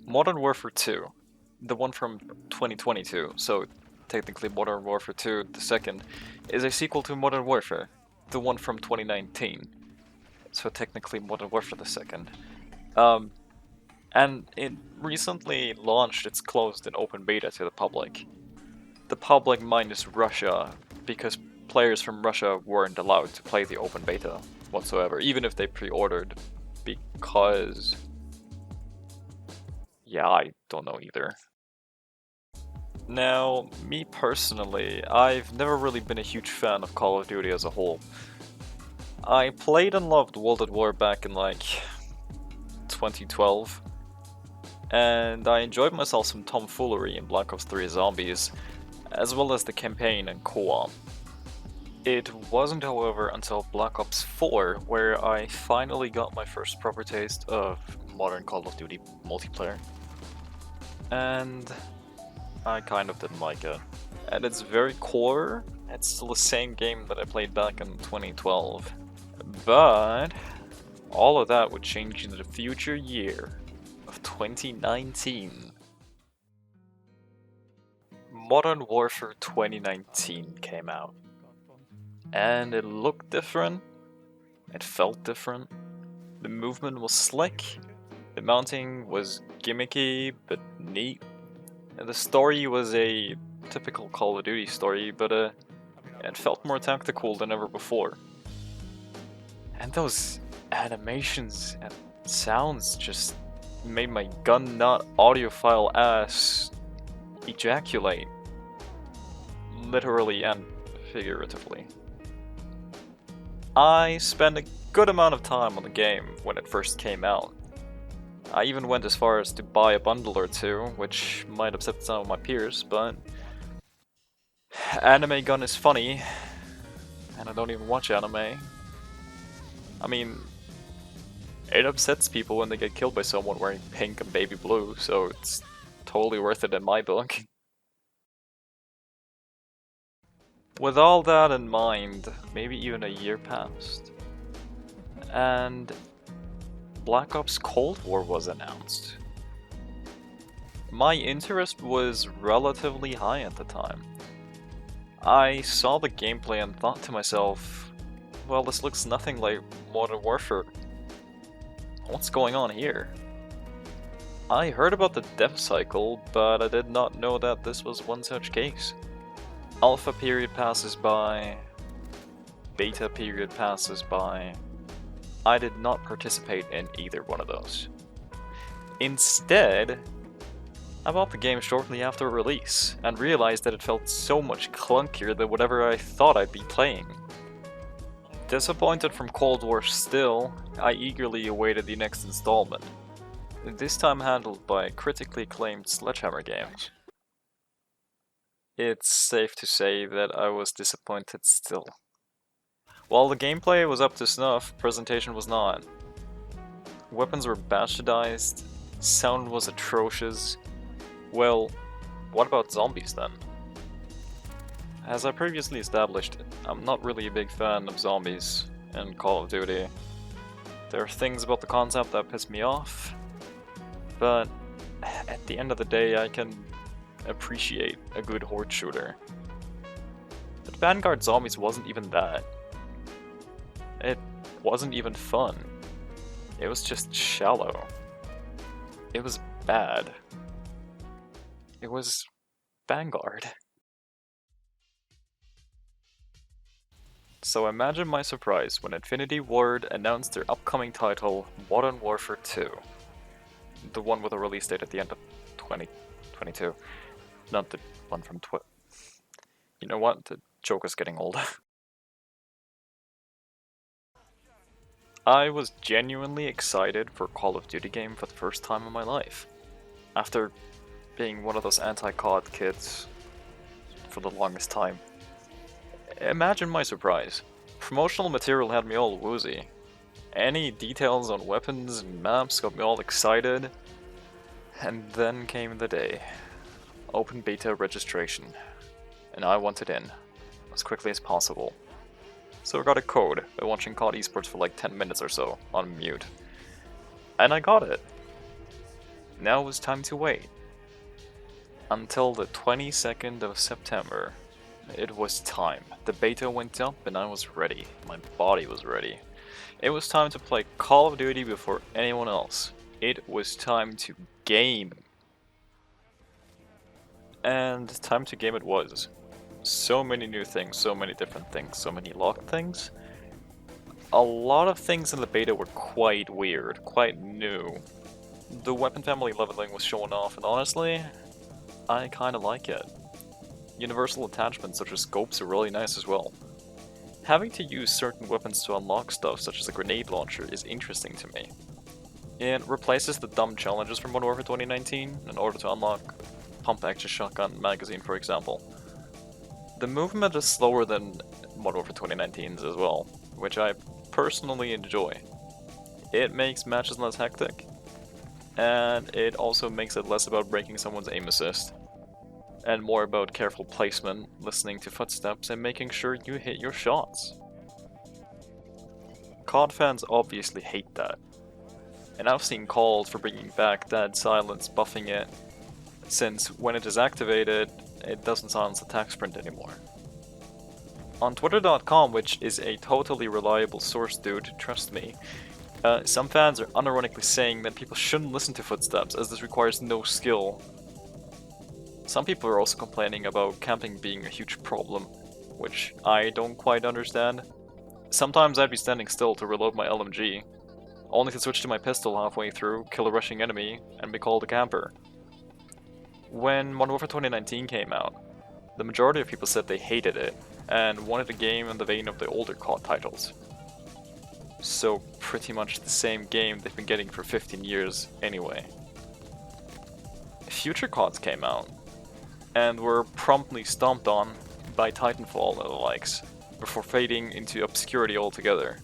Modern Warfare 2, the one from 2022, so technically Modern Warfare 2, the second, is a sequel to Modern Warfare, the one from 2019, so technically Modern Warfare the second. And it recently launched its closed and open beta to the public. The public minus Russia, because players from Russia weren't allowed to play the open beta whatsoever, even if they pre-ordered, because... yeah, I don't know either. Now, me personally, I've never really been a huge fan of Call of Duty as a whole. I played and loved World at War back in like 2012, and I enjoyed myself some tomfoolery in Black Ops 3 Zombies, as well as the campaign and co-op. It wasn't, however, until Black Ops 4 where I finally got my first proper taste of modern Call of Duty multiplayer. And I kind of didn't like it. At its very core, it's still the same game that I played back in 2012. But all of that would change in the future year of 2019. Modern Warfare 2019 came out. And it looked different, it felt different, the movement was slick, the mounting was gimmicky but neat, and the story was a typical Call of Duty story, but it felt more tactical than ever before. And those animations and sounds just made my gun nut audiophile ass ejaculate. Literally and figuratively. I spent a good amount of time on the game when it first came out. I even went as far as to buy a bundle or two, which might upset some of my peers, but anime gun is funny, and I don't even watch anime. I mean, it upsets people when they get killed by someone wearing pink and baby blue, so it's totally worth it in my book. With all that in mind, maybe even a year passed, and Black Ops Cold War was announced. My interest was relatively high at the time. I saw the gameplay and thought to myself, well, this looks nothing like Modern Warfare. What's going on here? I heard about the dev cycle, but I did not know that this was one such case. Alpha period passes by, beta period passes by. I did not participate in either one of those. Instead, I bought the game shortly after release, and realized that it felt so much clunkier than whatever I thought I'd be playing. Disappointed from Cold War still, I eagerly awaited the next installment, this time handled by critically acclaimed Sledgehammer Games. It's safe to say that I was disappointed still. While the gameplay was up to snuff, presentation was not. Weapons were bastardized, sound was atrocious. Well, what about zombies then? As I previously established, I'm not really a big fan of zombies in Call of Duty. There are things about the concept that piss me off, but at the end of the day I can appreciate a good horde shooter. But Vanguard Zombies wasn't even that. It wasn't even fun. It was just shallow. It was bad. It was Vanguard. So imagine my surprise when Infinity Ward announced their upcoming title, Modern Warfare 2. The one with a release date at the end of 2022. Not the one from You know what? The joke is getting old. I was genuinely excited for a Call of Duty game for the first time in my life. After being one of those anti-COD kids for the longest time. Imagine my surprise. Promotional material had me all woozy. Any details on weapons and maps got me all excited. And then came the day. Open beta registration. And I wanted in, as quickly as possible. So I got a code by watching COD esports for like 10 minutes or so, on mute. And I got it. Now it was time to wait. Until the 22nd of September. It was time. The beta went up and I was ready. My body was ready. It was time to play Call of Duty before anyone else. It was time to game. And time to game it was. So many new things, so many different things, so many locked things. A lot of things in the beta were quite weird, quite new. The weapon family leveling was shown off, and honestly, I kinda like it. Universal attachments such as scopes are really nice as well. Having to use certain weapons to unlock stuff such as a grenade launcher is interesting to me. It replaces the dumb challenges from Modern Warfare 2019 in order to unlock pump action shotgun magazine, for example. The movement is slower than Modern Warfare 2019's as well, which I personally enjoy. It makes matches less hectic, and it also makes it less about breaking someone's aim assist, and more about careful placement, listening to footsteps, and making sure you hit your shots. COD fans obviously hate that, and I've seen calls for bringing back dead silence, buffing it, since when it is activated, it doesn't silence attack sprint anymore. On Twitter.com, which is a totally reliable source, dude, trust me, some fans are unironically saying that people shouldn't listen to footsteps as this requires no skill. Some people are also complaining about camping being a huge problem, which I don't quite understand. Sometimes I'd be standing still to reload my LMG, only to switch to my pistol halfway through, kill a rushing enemy, and be called a camper. When Modern Warfare 2019 came out, the majority of people said they hated it, and wanted a game in the vein of the older COD titles. So pretty much the same game they've been getting for 15 years anyway. Future CODs came out, and were promptly stomped on by Titanfall and the likes, before fading into obscurity altogether.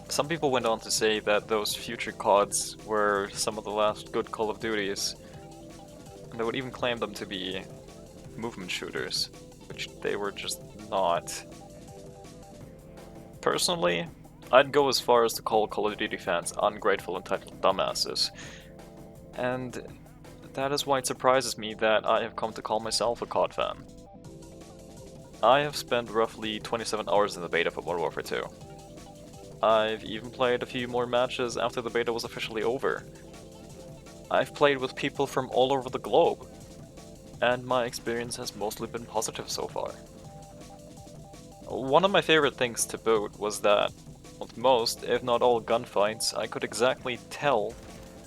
Some people went on to say that those future CODs were some of the last good Call of Duties, and they would even claim them to be movement shooters, which they were just not. Personally, I'd go as far as to call Call of Duty fans ungrateful, entitled dumbasses, and that is why it surprises me that I have come to call myself a COD fan. I have spent roughly 27 hours in the beta for Modern Warfare 2. I've even played a few more matches after the beta was officially over. I've played with people from all over the globe, and my experience has mostly been positive so far. One of my favorite things to boot was that, with most, if not all gunfights, I could exactly tell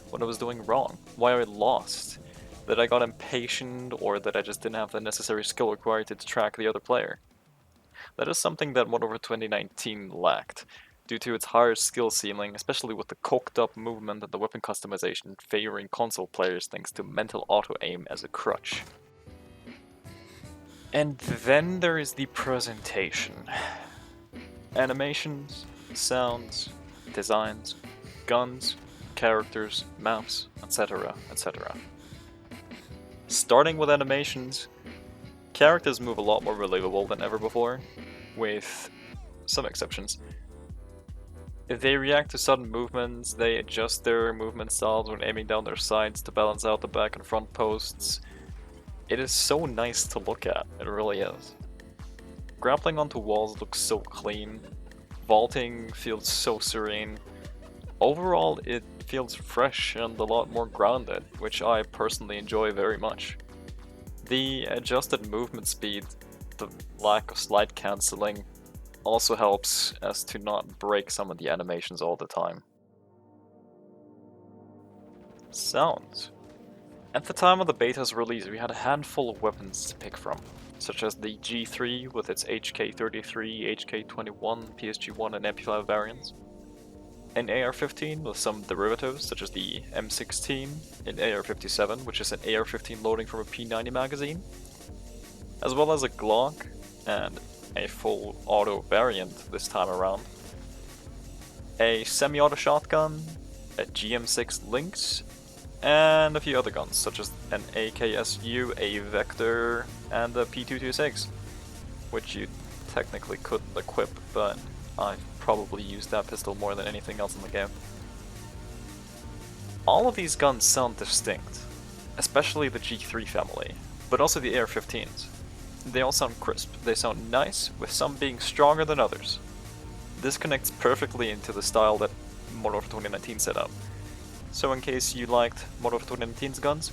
what I was doing wrong, why I lost, that I got impatient, or that I just didn't have the necessary skill required to track the other player. That is something that Modern Warfare 2019 lacked, due to its higher skill ceiling, especially with the coked up movement and the weapon customization favoring console players thanks to mental auto-aim as a crutch. And then there is the presentation. Animations, sounds, designs, guns, characters, maps, etc., etc. Starting with animations, characters move a lot more believable than ever before, with some exceptions. If they react to sudden movements, they adjust their movement styles when aiming down their sights to balance out the back and front posts. It is so nice to look at, it really is. Grappling onto walls looks so clean, vaulting feels so serene. Overall, it feels fresh and a lot more grounded, which I personally enjoy very much. The adjusted movement speed, the lack of slide cancelling, also helps as to not break some of the animations all the time. Sounds. At the time of the beta's release, we had a handful of weapons to pick from, such as the G3 with its HK33, HK21, PSG1 and MP5 variants, an AR-15 with some derivatives such as the M16, an AR-57 which is an AR-15 loading from a P90 magazine, as well as a Glock and a full auto variant this time around, a semi-auto shotgun, a GM6 Lynx, and a few other guns such as an AKSU, a Vector, and a P226, which you technically couldn't equip, but I've probably used that pistol more than anything else in the game. All of these guns sound distinct, especially the G3 family, but also the AR-15s. They all sound crisp, they sound nice, with some being stronger than others. This connects perfectly into the style that Modern Warfare 2019 set up. So in case you liked Modern Warfare 2019's guns,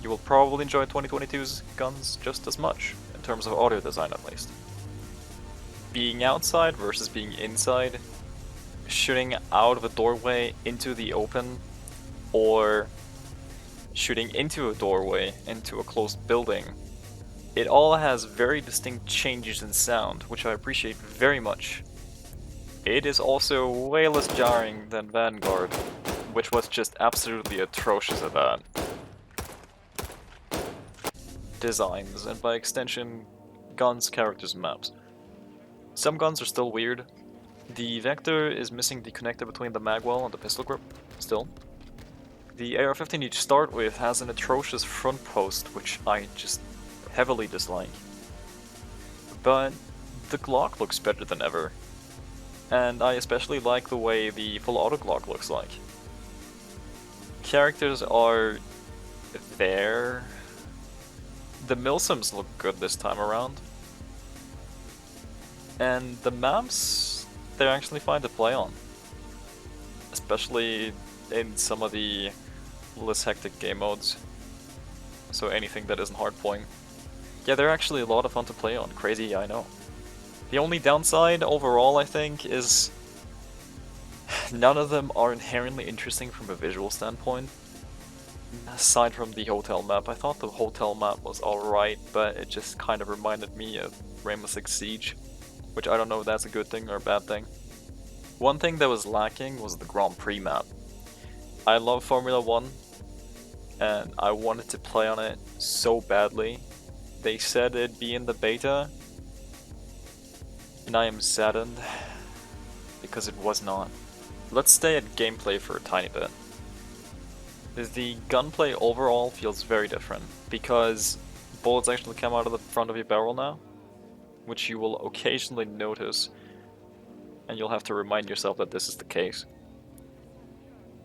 you will probably enjoy 2022's guns just as much, in terms of audio design at least. Being outside versus being inside, shooting out of a doorway into the open, or shooting into a doorway into a closed building, it all has very distinct changes in sound, which I appreciate very much. It is also way less jarring than Vanguard, which was just absolutely atrocious at that. Designs, and by extension, guns, characters, and maps. Some guns are still weird. The Vector is missing the connector between the magwell and the pistol grip, still. The AR-15 you start with has an atrocious front post, which I just heavily dislike. But the Glock looks better than ever, and I especially like the way the full auto Glock looks like. Characters are there. The Milsims look good this time around. And the maps, they're actually fine to play on. Especially in some of the less hectic game modes. So anything that isn't hardpoint. Yeah, they're actually a lot of fun to play on. Crazy, I know. The only downside overall, I think, is none of them are inherently interesting from a visual standpoint. Aside from the hotel map, I thought the hotel map was alright, but it just kind of reminded me of Rainbow Six Siege, which I don't know if that's a good thing or a bad thing. One thing that was lacking was the Grand Prix map. I love Formula 1, and I wanted to play on it so badly. They said it'd be in the beta, and I am saddened because it was not. Let's stay at gameplay for a tiny bit. The gunplay overall feels very different, because bullets actually come out of the front of your barrel now, which you will occasionally notice, and you'll have to remind yourself that this is the case.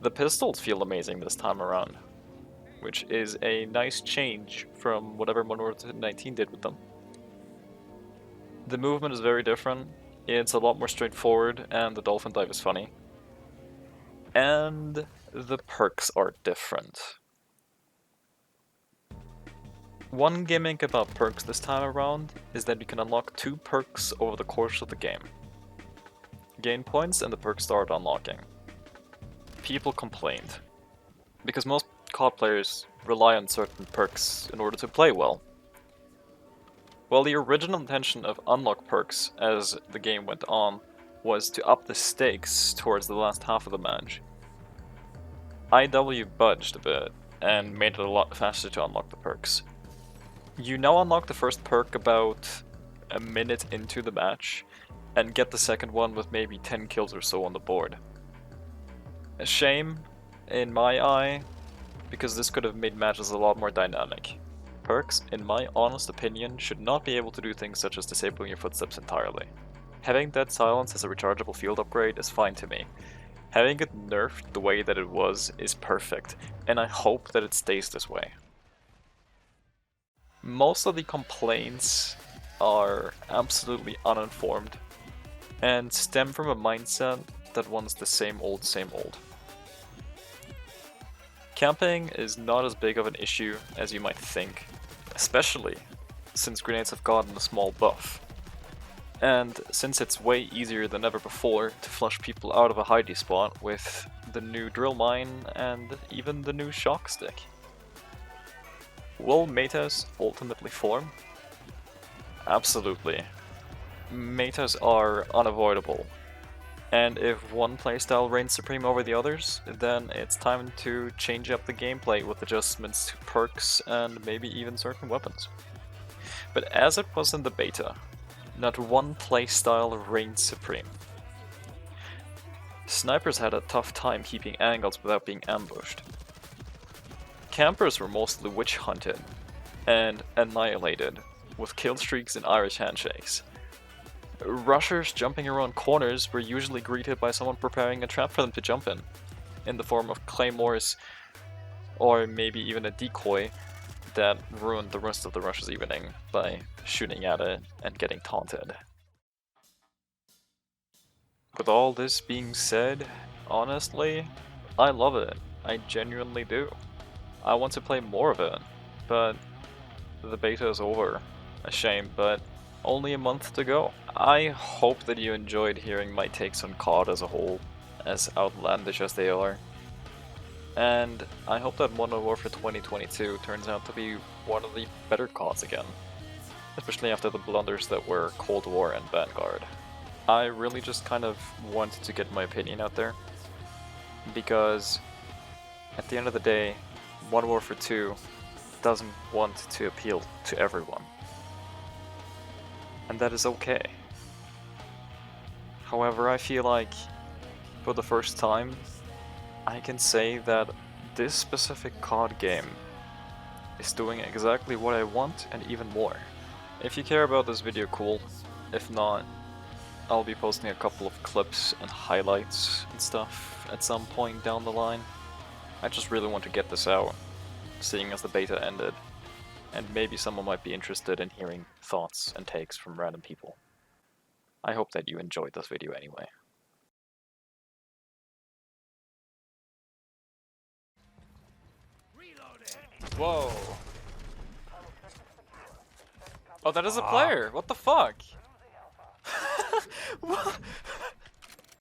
The pistols feel amazing this time around, which is a nice change from whatever Modern Warfare 2019 did with them. The movement is very different, it's a lot more straightforward, and the dolphin dive is funny. And the perks are different. One gimmick about perks this time around is that you can unlock 2 perks over the course of the game. Gain points and the perks start unlocking. People complained, because most COD players rely on certain perks in order to play well. Well, the original intention of unlock perks as the game went on was to up the stakes towards the last half of the match. IW budged a bit and made it a lot faster to unlock the perks. You now unlock the first perk about a minute into the match, and get the second one with maybe 10 kills or so on the board. A shame, in my eye, because this could have made matches a lot more dynamic. Perks, in my honest opinion, should not be able to do things such as disabling your footsteps entirely. Having Dead Silence as a rechargeable field upgrade is fine to me. Having it nerfed the way that it was is perfect, and I hope that it stays this way. Most of the complaints are absolutely uninformed, and stem from a mindset that wants the same old, same old. Camping is not as big of an issue as you might think, especially since grenades have gotten a small buff. And since it's way easier than ever before to flush people out of a hidey spot with the new drill mine and even the new shock stick. Will metas ultimately form? Absolutely. Metas are unavoidable. And if one playstyle reigns supreme over the others, then it's time to change up the gameplay with adjustments to perks and maybe even certain weapons. But as it was in the beta, not one playstyle reigned supreme. Snipers had a tough time keeping angles without being ambushed. Campers were mostly witch hunted and annihilated with kill streaks and Irish handshakes. Rushers jumping around corners were usually greeted by someone preparing a trap for them to jump in the form of claymores or maybe even a decoy that ruined the rest of the rush's evening by shooting at it and getting taunted. With all this being said, honestly, I love it. I genuinely do. I want to play more of it, but the beta is over. A shame, but only a month to go. I hope that you enjoyed hearing my takes on COD as a whole, as outlandish as they are. And I hope that Modern Warfare 2022 turns out to be one of the better CODs again, especially after the blunders that were Cold War and Vanguard. I really just kind of wanted to get my opinion out there, because at the end of the day, Modern Warfare 2 doesn't want to appeal to everyone. And that is okay. However, I feel like, for the first time, I can say that this specific COD game is doing exactly what I want and even more. If you care about this video, cool. If not, I'll be posting a couple of clips and highlights and stuff at some point down the line. I just really want to get this out, seeing as the beta ended, and maybe someone might be interested in hearing thoughts and takes from random people. I hope that you enjoyed this video anyway. Whoa. Oh, that is a player! What the fuck? What?